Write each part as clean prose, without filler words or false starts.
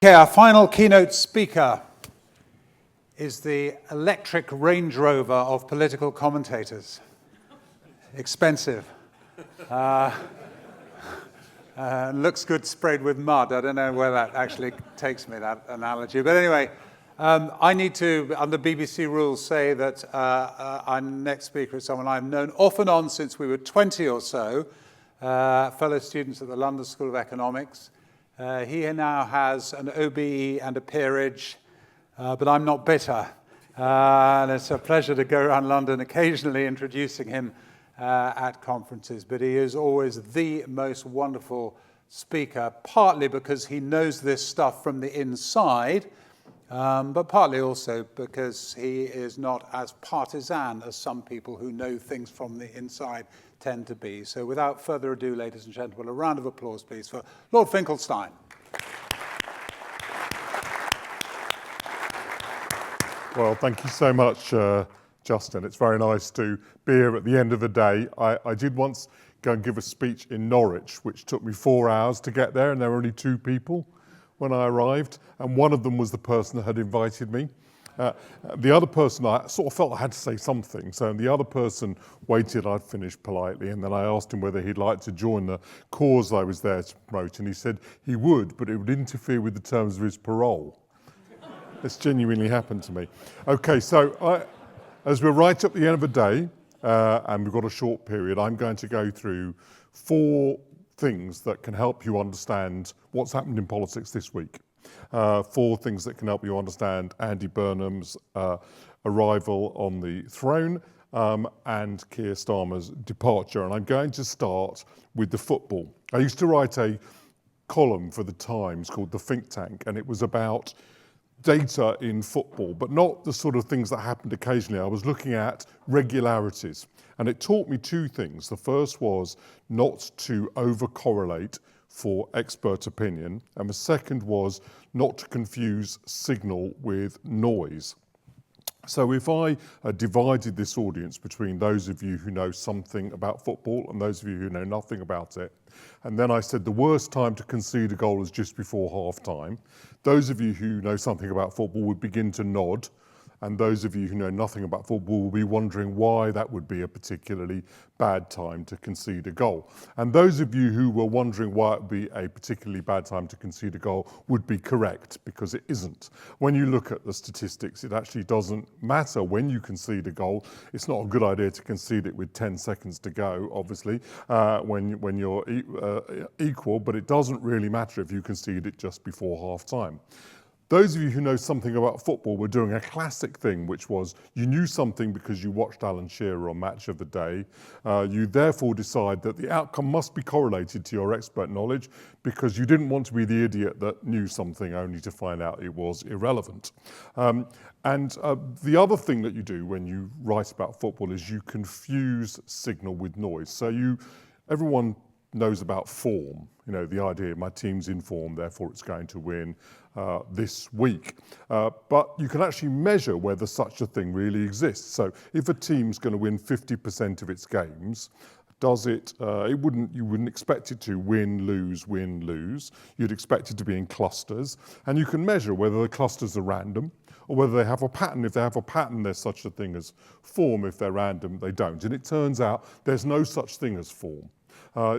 Okay, our final keynote speaker is the electric Range Rover of political commentators. Expensive. Looks good sprayed with mud. I don't know where that actually takes me, that analogy. But anyway, I need to, under BBC rules, say that our next speaker is someone I've known off and on since we were 20 or so, fellow students at the London School of Economics. He now has an OBE and a peerage, but I'm not bitter. And it's a pleasure to go around London occasionally introducing him at conferences. But he is always the most wonderful speaker, partly because he knows this stuff from the inside, but partly also because he is not as partisan as some people who know things from the inside tend to be. So without further ado, ladies and gentlemen, a round of applause, please, for Lord Finkelstein. Well, thank you so much, Justin. It's very nice to be here at the end of the day. I did once go and give a speech in Norwich, which took me 4 hours to get there, and there were only 2 people when I arrived, and one of them was the person that had invited me. The other person, I sort of felt I had to say something, so the other person waited I'd finished politely, and then I asked him whether he'd like to join the cause I was there to promote, and he said he would, but it would interfere with the terms of his parole. This genuinely happened to me. Okay, so as we're right at the end of the day, and we've got a short period, I'm going to go through 4 things that can help you understand what's happened in politics this week. 4 things that can help you understand Andy Burnham's arrival on the throne and Keir Starmer's departure. And I'm going to start with the football. I used to write a column for the Times called The Think Tank, and it was about data in football, but not the sort of things that happened occasionally. I was looking at regularities, and it taught me 2 things. The first was not to over-correlate for expert opinion, and the second was not to confuse signal with noise. So if I divided this audience between those of you who know something about football and those of you who know nothing about it, and then I said the worst time to concede a goal is just before half-time, those of you who know something about football would begin to nod, and those of you who know nothing about football will be wondering why that would be a particularly bad time to concede a goal. And those of you who were wondering why it would be a particularly bad time to concede a goal would be correct, because it isn't. When you look at the statistics, it actually doesn't matter when you concede a goal. It's not a good idea to concede it with 10 seconds to go, obviously, when you're equal, but it doesn't really matter if you concede it just before half time. Those of you who know something about football were doing a classic thing, which was you knew something because you watched Alan Shearer on Match of the Day. You therefore decide that the outcome must be correlated to your expert knowledge because you didn't want to be the idiot that knew something only to find out it was irrelevant. The other thing that you do when you write about football is you confuse signal with noise. So everyone knows about form, the idea my team's in form, therefore it's going to win this week. But you can actually measure whether such a thing really exists. So if a team's going to win 50% of its games, you wouldn't expect it to win, lose. You'd expect it to be in clusters. And you can measure whether the clusters are random or whether they have a pattern. If they have a pattern, there's such a thing as form. If they're random, they don't. And it turns out there's no such thing as form.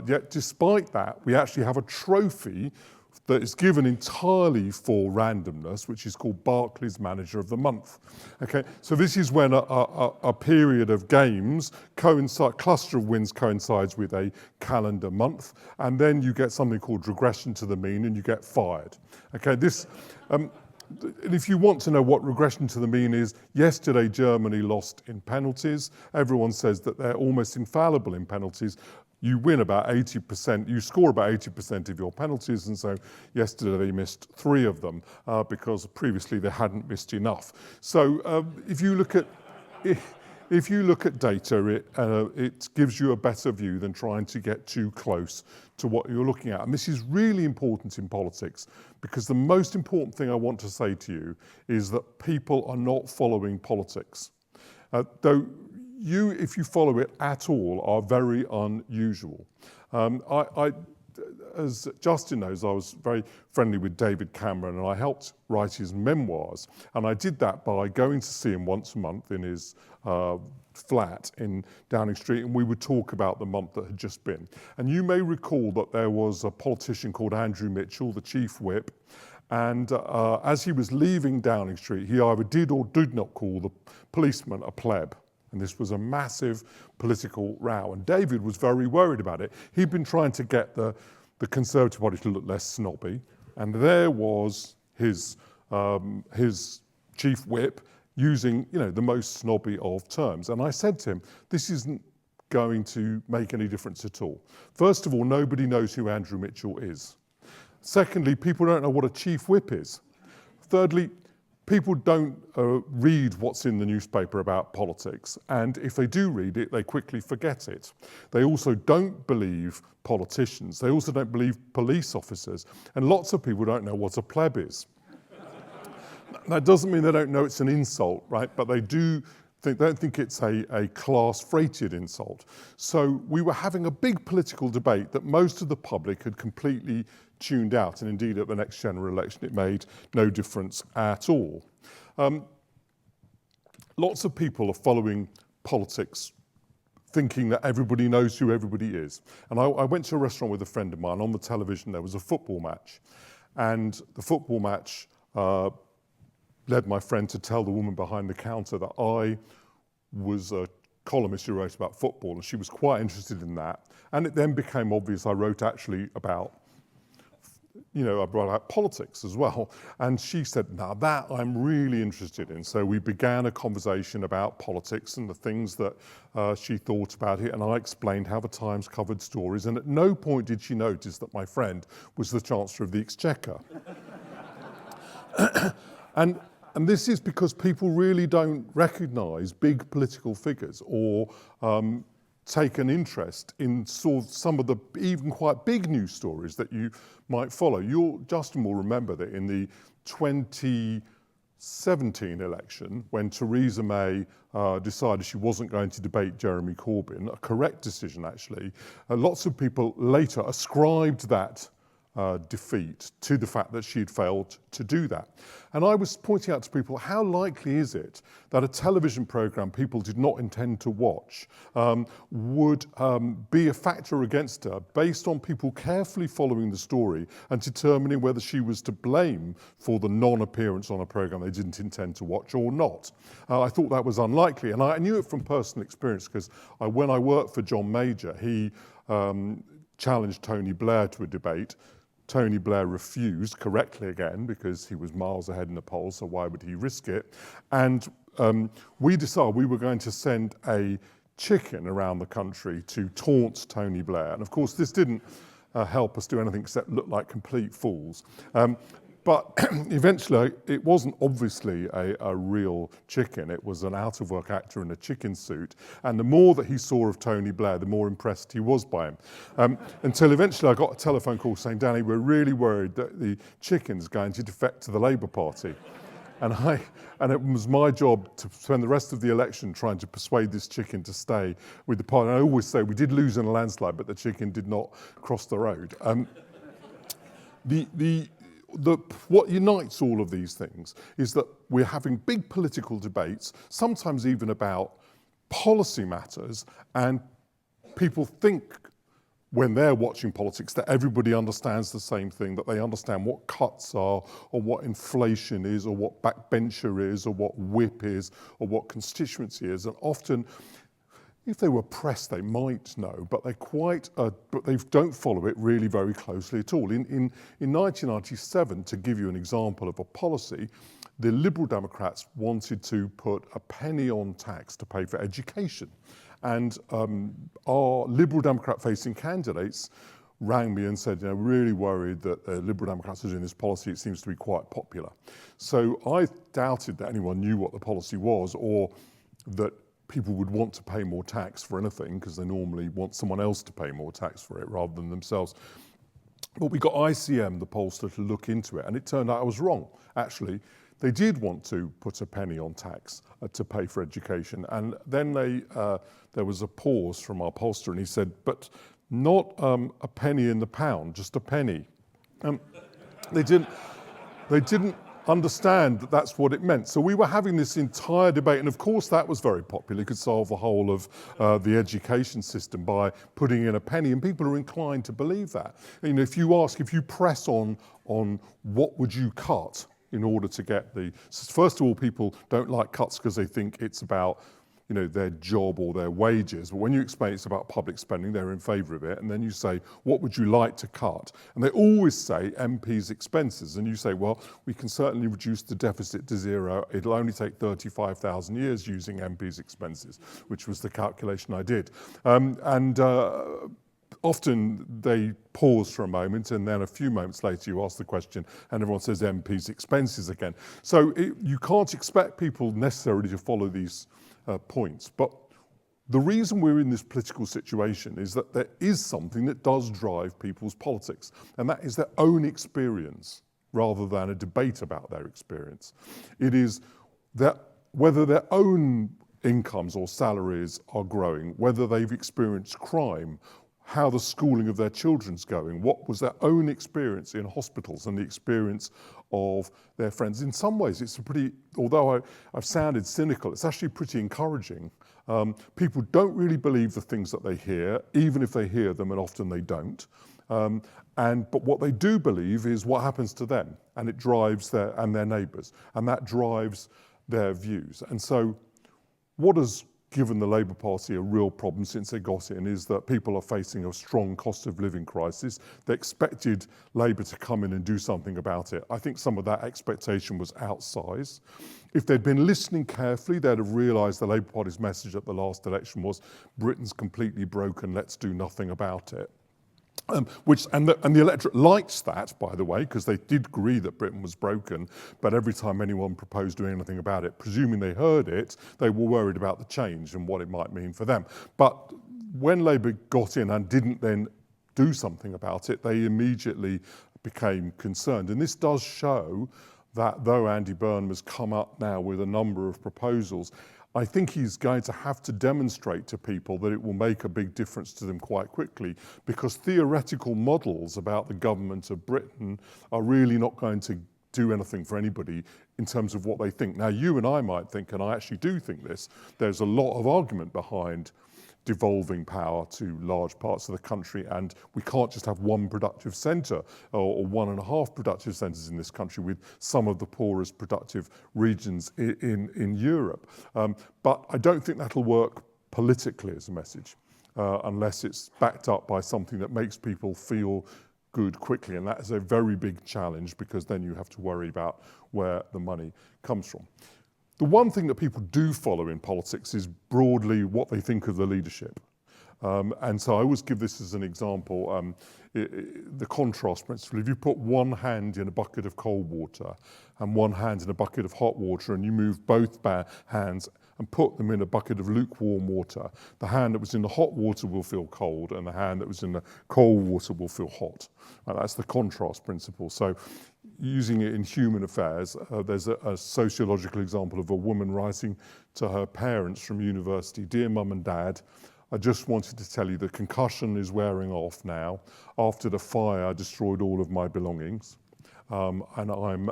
Yet despite that, we actually have a trophy that is given entirely for randomness, which is called Barclays Manager of the Month. Okay, so this is when a period of games cluster of wins coincides with a calendar month, and then you get something called regression to the mean, and you get fired. Okay, and if you want to know what regression to the mean is, yesterday Germany lost in penalties. Everyone says that they're almost infallible in penalties. You win about 80%, you score about 80% of your penalties, and so yesterday they missed 3 of them because previously they hadn't missed enough. So if you look at data, it gives you a better view than trying to get too close to what you're looking at. And this is really important in politics because the most important thing I want to say to you is that people are not following politics. Though you, if you follow it at all, are very unusual. as Justin knows, I was very friendly with David Cameron and I helped write his memoirs. And I did that by going to see him once a month in his flat in Downing Street, and we would talk about the month that had just been. And you may recall that there was a politician called Andrew Mitchell, the chief whip, and as he was leaving Downing Street, he either did or did not call the policeman a pleb. And this was a massive political row. And David was very worried about it. He'd been trying to get the Conservative Party to look less snobby. And there was his chief whip using, the most snobby of terms. And I said to him, this isn't going to make any difference at all. First of all, nobody knows who Andrew Mitchell is. Secondly, people don't know what a chief whip is. Thirdly, people don't read what's in the newspaper about politics, and if they do read it, they quickly forget it. They also don't believe politicians. They also don't believe police officers, and lots of people don't know what a pleb is. That doesn't mean they don't know it's an insult, right? But they don't think it's a class-freighted insult. So we were having a big political debate that most of the public had completely tuned out, and indeed at the next general election it made no difference at all. Lots of people are following politics thinking that everybody knows who everybody is. And I went to a restaurant with a friend of mine. On the television there was a football match, and the football match led my friend to tell the woman behind the counter that I was a columnist who wrote about football, and she was quite interested in that. And it then became obvious I wrote actually about, I brought out politics as well. And she said, now that I'm really interested in. So we began a conversation about politics and the things that she thought about it. And I explained how the Times covered stories. And at no point did she notice that my friend was the Chancellor of the Exchequer. And this is because people really don't recognise big political figures or take an interest in sort of some of the even quite big news stories that you might follow. Justin will remember that in the 2017 election, when Theresa May decided she wasn't going to debate Jeremy Corbyn, a correct decision actually, lots of people later ascribed that defeat to the fact that she'd failed to do that. And I was pointing out to people, how likely is it that a television programme people did not intend to watch would be a factor against her based on people carefully following the story and determining whether she was to blame for the non-appearance on a programme they didn't intend to watch or not. I thought that was unlikely, and I knew it from personal experience because when I worked for John Major, he challenged Tony Blair to a debate. Tony Blair refused, correctly again, because he was miles ahead in the polls, so why would he risk it? And we decided we were going to send a chicken around the country to taunt Tony Blair. And of course, this didn't help us do anything except look like complete fools. But eventually, it wasn't obviously a real chicken. It was an out-of-work actor in a chicken suit. And the more that he saw of Tony Blair, the more impressed he was by him. Until eventually I got a telephone call saying, Danny, we're really worried that the chicken's going to defect to the Labour Party. And it was my job to spend the rest of the election trying to persuade this chicken to stay with the party. And I always say we did lose in a landslide, but the chicken did not cross the road. What unites all of these things is that we're having big political debates, sometimes even about policy matters, and people think when they're watching politics that everybody understands the same thing, that they understand what cuts are, or what inflation is, or what backbencher is, or what whip is, or what constituency is. And often, if they were pressed, they might know, but they don't follow it really very closely at all. In 1997, to give you an example of a policy, the Liberal Democrats wanted to put a penny on tax to pay for education. And our Liberal Democrat-facing candidates rang me and said, really worried that the Liberal Democrats are doing this policy. It seems to be quite popular. So I doubted that anyone knew what the policy was, or that people would want to pay more tax for anything, because they normally want someone else to pay more tax for it rather than themselves. But we got ICM, the pollster, to look into it, and it turned out I was wrong. Actually, they did want to put a penny on tax to pay for education. And then there was a pause from our pollster, and he said, but not a penny in the pound, just a penny. They didn't understand that that's what it meant. So we were having this entire debate, and of course that was very popular. You could solve the whole of the education system by putting in a penny, and people are inclined to believe that. You know, if you press on what would you cut in order to get the, first of all, people don't like cuts because they think it's about, you know, their job or their wages. But when you explain it's about public spending, they're in favour of it. And then you say, what would you like to cut? And they always say MPs' expenses. And you say, well, we can certainly reduce the deficit to zero. It'll only take 35,000 years using MPs' expenses, which was the calculation I did. Often they pause for a moment, and then a few moments later you ask the question and everyone says MPs' expenses again. So you can't expect people necessarily to follow these points. But the reason we're in this political situation is that there is something that does drive people's politics, and that is their own experience rather than a debate about their experience. It is that whether their own incomes or salaries are growing, whether they've experienced crime, how the schooling of their children's going, what was their own experience in hospitals and the experience of their friends. In some ways, it's a pretty, although I've sounded cynical, it's actually pretty encouraging. People don't really believe the things that they hear, even if they hear them, and often they don't. But what they do believe is what happens to them, and it drives their neighbours, and that drives their views. And so what has given the Labour Party a real problem since they got in is that people are facing a strong cost of living crisis. They expected Labour to come in and do something about it. I think some of that expectation was outsized. If they'd been listening carefully, they'd have realised the Labour Party's message at the last election was Britain's completely broken, let's do nothing about it. And the electorate likes that, by the way, because they did agree that Britain was broken, but every time anyone proposed doing anything about it, presuming they heard it, they were worried about the change and what it might mean for them. But when Labour got in and didn't then do something about it, they immediately became concerned. And this does show that though Andy Burnham has come up now with a number of proposals, I think he's going to have to demonstrate to people that it will make a big difference to them quite quickly, because theoretical models about the government of Britain are really not going to do anything for anybody in terms of what they think. Now, you and I might think, and I actually do think this, there's a lot of argument behind devolving power to large parts of the country, and we can't just have one productive centre or 1.5 productive centres in this country, with some of the poorest productive regions in Europe. But I don't think that'll work politically as a message unless it's backed up by something that makes people feel good quickly, and that is a very big challenge, because then you have to worry about where the money comes from. The one thing that people do follow in politics is broadly what they think of the leadership. And so I always give this as an example, the contrast principle. If you put one hand in a bucket of cold water and one hand in a bucket of hot water, and you move both hands and put them in a bucket of lukewarm water, the hand that was in the hot water will feel cold, and the hand that was in the cold water will feel hot. And that's the contrast principle. So using it in human affairs, there's a sociological example of a woman writing to her parents from university, "Dear Mum and Dad, I just wanted to tell you the concussion is wearing off now. After the fire, I destroyed all of my belongings. And I'm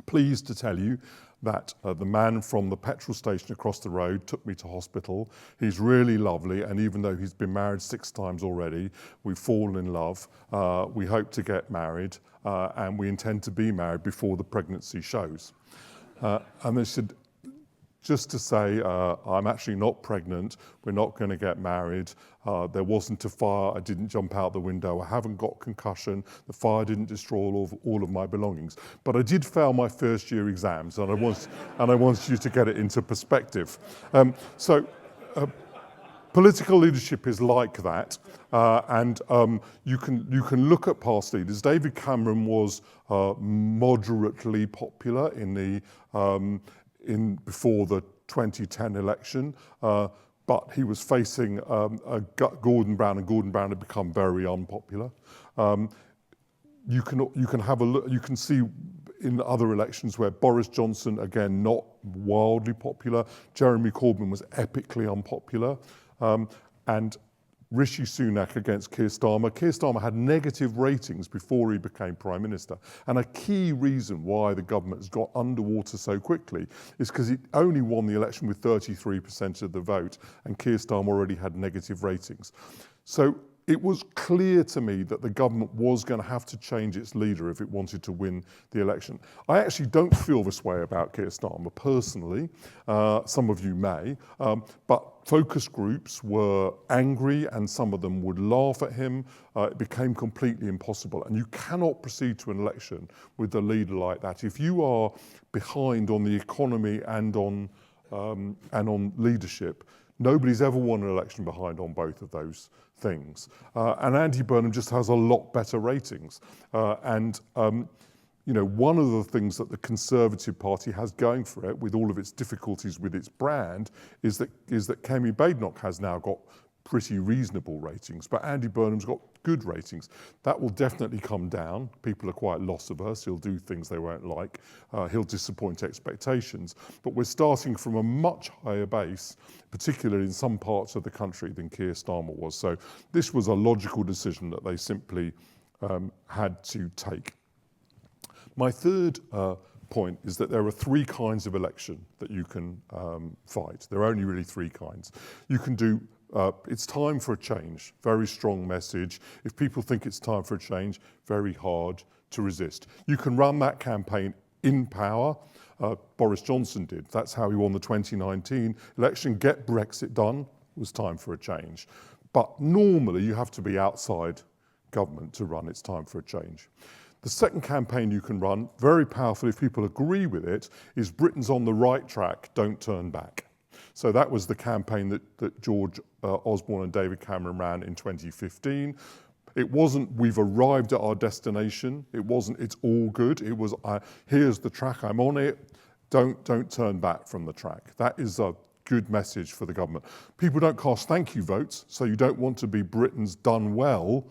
pleased to tell you that the man from the petrol station across the road took me to hospital. He's really lovely, and even though he's been married 6 times already, we've fallen in love. We hope to get married, and we intend to be married before the pregnancy shows." And they said, just to say, I'm actually not pregnant, we're not going to get married, there wasn't a fire, I didn't jump out the window, I haven't got concussion, the fire didn't destroy all of my belongings. But I did fail my first year exams, and I want you to get it into perspective. Political leadership is like that, and you can look at past leaders. David Cameron was moderately popular before the 2010 election, but he was facing Gordon Brown, and Gordon Brown had become very unpopular. You can have a look. You can see in other elections where Boris Johnson, again, not wildly popular. Jeremy Corbyn was epically unpopular, and Rishi Sunak against Keir Starmer. Keir Starmer had negative ratings before he became Prime Minister. And a key reason why the government has got underwater so quickly is because it only won the election with 33% of the vote, and Keir Starmer already had negative ratings. So it was clear to me that the government was going to have to change its leader if it wanted to win the election. I actually don't feel this way about Keir Starmer personally. Some of you may, but focus groups were angry and some of them would laugh at him. It became completely impossible. And you cannot proceed to an election with a leader like that. If you are behind on the economy and on leadership, nobody's ever won an election behind on both of those things. And Andy Burnham just has a lot better ratings. You know, one of the things that the Conservative Party has going for it, with all of its difficulties with its brand, is that Kemi Badenoch has now got pretty reasonable ratings, but Andy Burnham's got good ratings. That will definitely come down. People are quite loss averse. He'll do things they won't like. He'll disappoint expectations. But we're starting from a much higher base, particularly in some parts of the country, than Keir Starmer was. So this was a logical decision that they simply had to take. My third point is that there are three kinds of election that you can fight. There are only really three kinds. You can do it's time for a change, very strong message. If people think it's time for a change, very hard to resist. You can run that campaign in power. Boris Johnson did. That's how he won the 2019 election. Get Brexit done. It was time for a change. But normally you have to be outside government to run it's time for a change. The second campaign you can run, very powerful if people agree with it, is Britain's on the right track, don't turn back. So that was the campaign that George Osborne and David Cameron ran in 2015. It wasn't, we've arrived at our destination. It wasn't, it's all good. It was, here's the track, I'm on it. Don't turn back from the track. That is a good message for the government. People don't cast thank you votes, so you don't want to be Britain's done well.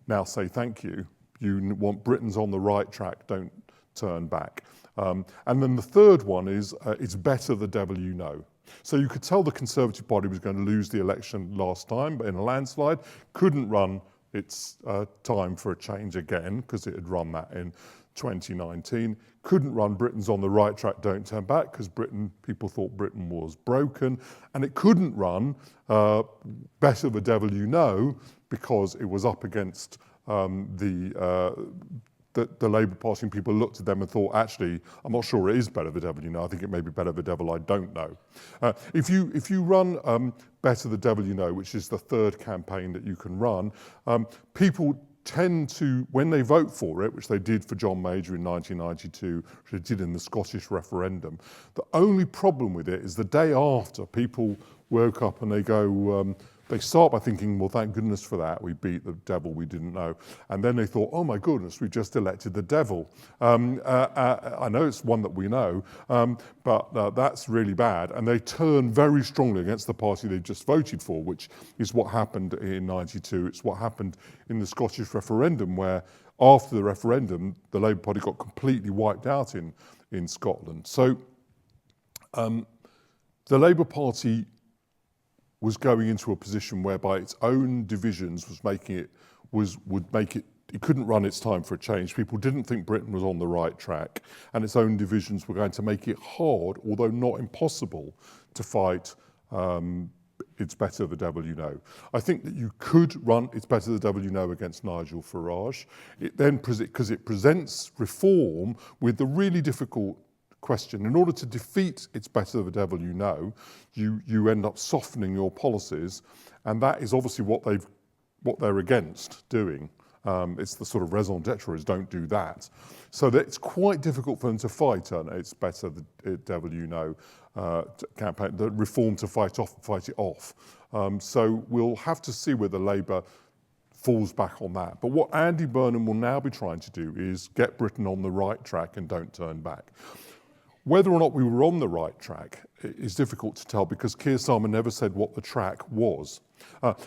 Now say thank you. You want Britain's on the right track, don't turn back. And then the third one is, it's better the devil you know. So you could tell the Conservative Party was going to lose the election last time, but in a landslide, couldn't run its time for a change again, because it had run that in 2019. Couldn't run Britain's on the right track, don't turn back, because people thought Britain was broken. And it couldn't run better the devil you know, because it was up against the Labour Party, and people looked at them and thought, actually, I'm not sure it is better the devil you know. I think it may be better the devil I don't know. If you run Better the Devil You Know, which is the third campaign that you can run, people tend to, when they vote for it, which they did for John Major in 1992, which they did in the Scottish referendum, the only problem with it is the day after, people woke up and they go, they start by thinking, well, thank goodness for that. We beat the devil we didn't know. And then they thought, oh my goodness, we've just elected the devil. I know it's one that we know, but that's really bad. And they turn very strongly against the party they just voted for, which is what happened in 92. It's what happened in the Scottish referendum, where after the referendum, the Labour Party got completely wiped out in Scotland. So the Labour Party was going into a position whereby its own divisions would make it, it couldn't run its time for a change. People didn't think Britain was on the right track, and its own divisions were going to make it hard, although not impossible, to fight It's Better the Devil You Know. I think that you could run It's Better the Devil You Know against Nigel Farage. It then, because it presents reform with the really difficult question. In order to defeat It's Better the Devil You Know, you end up softening your policies, and that is obviously what they're against doing. It's the sort of raison d'etre is don't do that. So that it's quite difficult for them to fight on It's Better the Devil You Know campaign, the reform to fight it off. So we'll have to see whether Labour falls back on that. But what Andy Burnham will now be trying to do is get Britain on the right track and don't turn back. Whether or not we were on the right track is difficult to tell, because Keir Starmer never said what the track was.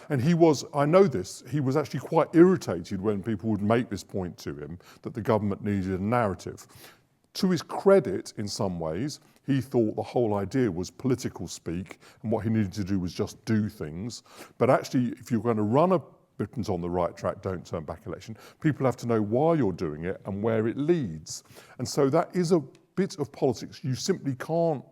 And he was, I know this, he was actually quite irritated when people would make this point to him, that the government needed a narrative. To his credit, in some ways, he thought the whole idea was political speak, and what he needed to do was just do things. But actually, if you're going to run a Britain's on the right track, don't turn back election, people have to know why you're doing it and where it leads. And so that is a bit of politics you simply can't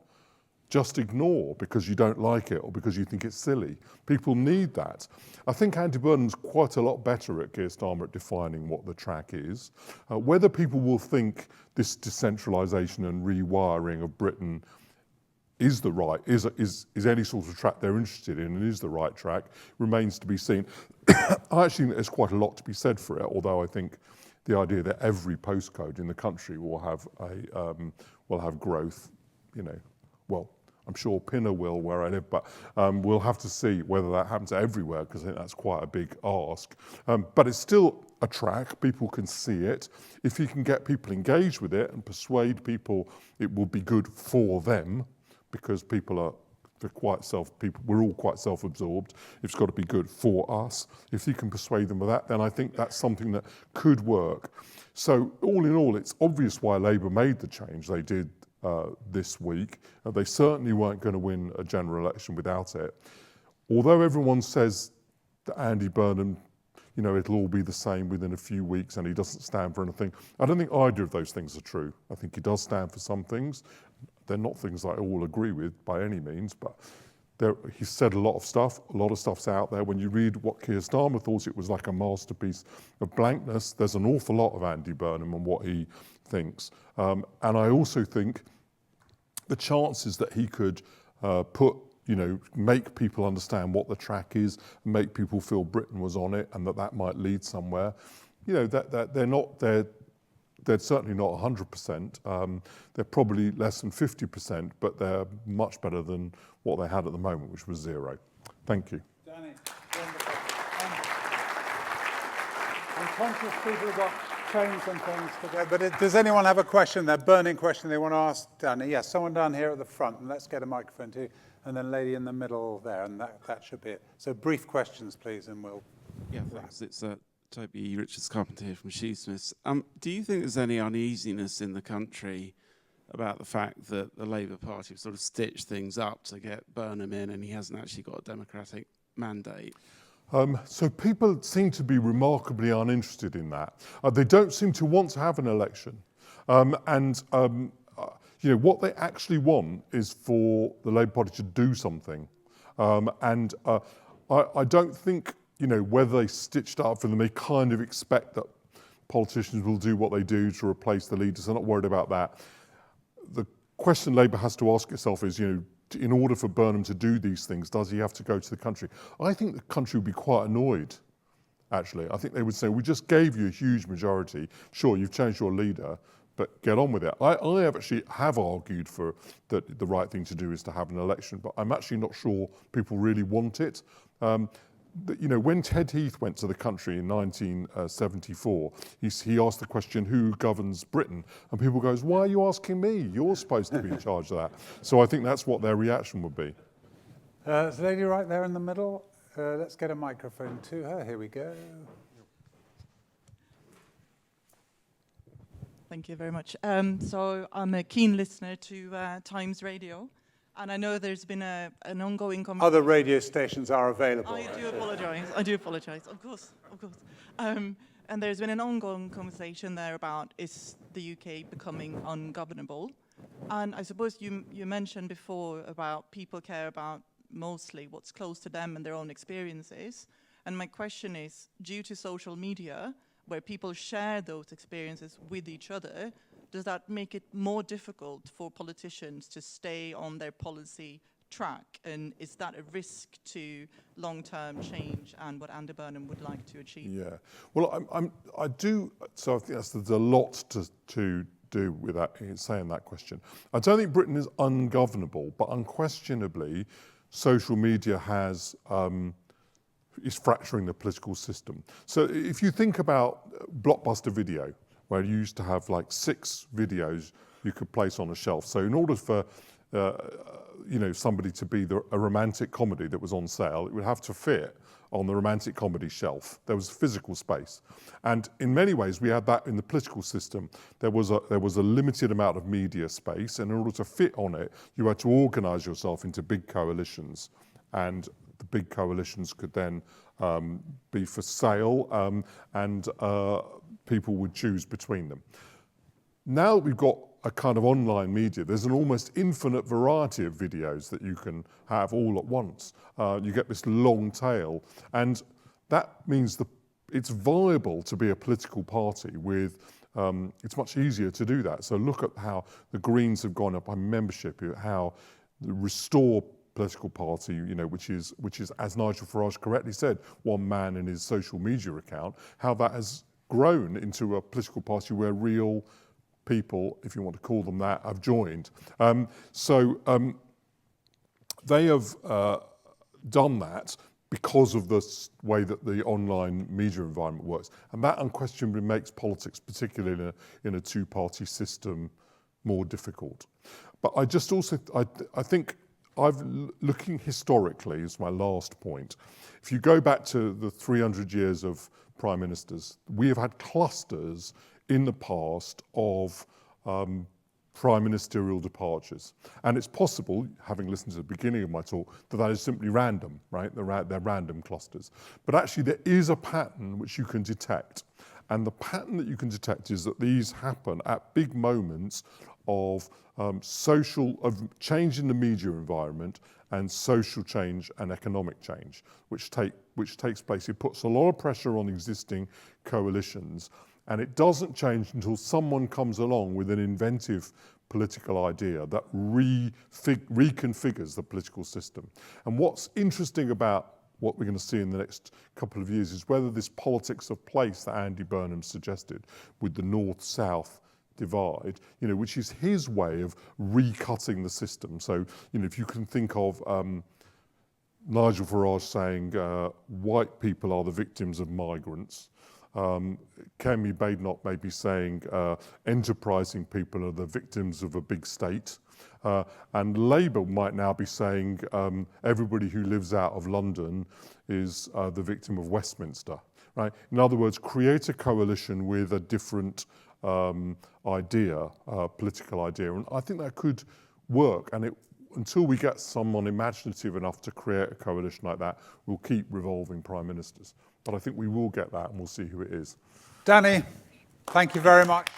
just ignore because you don't like it or because you think it's silly. People need that. I think Andy Burnham's quite a lot better at Keir Starmer at defining what the track is. Whether people will think this decentralisation and rewiring of Britain is the right, is any sort of track they're interested in and is the right track, remains to be seen. I actually think there's quite a lot to be said for it, although I think the idea that every postcode in the country will have growth, well, I'm sure Pinner will where I live, but we'll have to see whether that happens everywhere because I think that's quite a big ask. But it's still a track, people can see it. If you can get people engaged with it and persuade people it will be good for them, because we're all quite self-absorbed. It's got to be good for us. If you can persuade them of that, then I think that's something that could work. So all in all, it's obvious why Labour made the change they did this week. They certainly weren't going to win a general election without it. Although everyone says that Andy Burnham, it'll all be the same within a few weeks and he doesn't stand for anything, I don't think either of those things are true. I think he does stand for some things. They're not things I all agree with by any means, but he's said a lot of stuff's out there. When you read what Keir Starmer thought it was like a masterpiece of blankness, there's an awful lot of Andy Burnham and what he thinks. And I also think the chances that he could make people understand what the track is, make people feel Britain was on it and that might lead somewhere, they're certainly not 100%. They're probably less than 50%, but they're much better than what they had at the moment, which was 0. Thank you. Danny, wonderful. I'm conscious people have got trains and things to go, but does anyone have a question, their burning question they want to ask Danny? Yes, someone down here at the front, and let's get a microphone too, and then lady in the middle there, and that should be it. So brief questions, please, and we'll... Yeah, thanks. It's Toby Richards-Carpenter here from Shoesmiths. Do you think there's any uneasiness in the country about the fact that the Labour Party have sort of stitched things up to get Burnham in and he hasn't actually got a democratic mandate? So people seem to be remarkably uninterested in that. They don't seem to want to have an election. What they actually want is for the Labour Party to do something. I don't think, whether they stitched up for them, they kind of expect that politicians will do what they do to replace the leaders. They're not worried about that. The question Labour has to ask itself is, in order for Burnham to do these things, does he have to go to the country? I think the country would be quite annoyed, actually. I think they would say, we just gave you a huge majority. Sure, you've changed your leader, but get on with it. I have argued for that the right thing to do is to have an election, but I'm actually not sure people really want it. When Ted Heath went to the country in 1974, he asked the question, who governs Britain? And people goes, why are you asking me? You're supposed to be in charge of that. So I think that's what their reaction would be. There's a lady right there in the middle. Let's get a microphone to her. Here we go. Thank you very much. So I'm a keen listener to Times Radio. And I know there's been an ongoing conversation. Other radio stations are available. I do apologise. Of course. And there's been an ongoing conversation there about, is the UK becoming ungovernable? And I suppose you mentioned before about people care about mostly what's close to them and their own experiences. And my question is, due to social media, where people share those experiences with each other, does that make it more difficult for politicians to stay on their policy track? And is that a risk to long-term change and what Andy Burnham would like to achieve? Yeah, well, I do. So I think there's a lot to do with that, saying that question. I don't think Britain is ungovernable, but unquestionably, social media is fracturing the political system. So if you think about Blockbuster Video, where you used to have like 6 videos you could place on a shelf. So in order for somebody to be a romantic comedy that was on sale, it would have to fit on the romantic comedy shelf. There was physical space. And in many ways, we had that in the political system. There was a limited amount of media space, and in order to fit on it, you had to organize yourself into big coalitions. And the big coalitions could then be for sale, and people would choose between them. Now we've got a kind of online media, there's an almost infinite variety of videos that you can have all at once. You get this long tail, and that means it's viable to be a political party with, it's much easier to do that. So look at how the Greens have gone up on membership, how the Restore political party, which is, as Nigel Farage correctly said, one man in his social media account, how that has grown into a political party where real people, if you want to call them that, have joined. They have done that because of the way that the online media environment works. And that unquestionably makes politics, particularly in a two-party system, more difficult. But I just also, I think, looking historically is my last point. If you go back to the 300 years of prime ministers, we have had clusters in the past of prime ministerial departures. And it's possible, having listened to the beginning of my talk, that is simply random, right? They're random clusters. But actually there is a pattern which you can detect. And the pattern that you can detect is that these happen at big moments of change in the media environment and social change and economic change, which takes place. It puts a lot of pressure on existing coalitions, and it doesn't change until someone comes along with an inventive political idea that reconfigures the political system. And what's interesting about what we're going to see in the next couple of years is whether this politics of place that Andy Burnham suggested with the north-south divide, which is his way of recutting the system. So, if you can think of Nigel Farage saying white people are the victims of migrants, Kemi Badenoch may be saying enterprising people are the victims of a big state, and Labour might now be saying everybody who lives out of London is the victim of Westminster. Right? In other words, create a coalition with a different political idea, and I think that could work. And until we get someone imaginative enough to create a coalition like that, we'll keep revolving prime ministers. But I think we will get that, and we'll see who it is. Danny, thank you very much.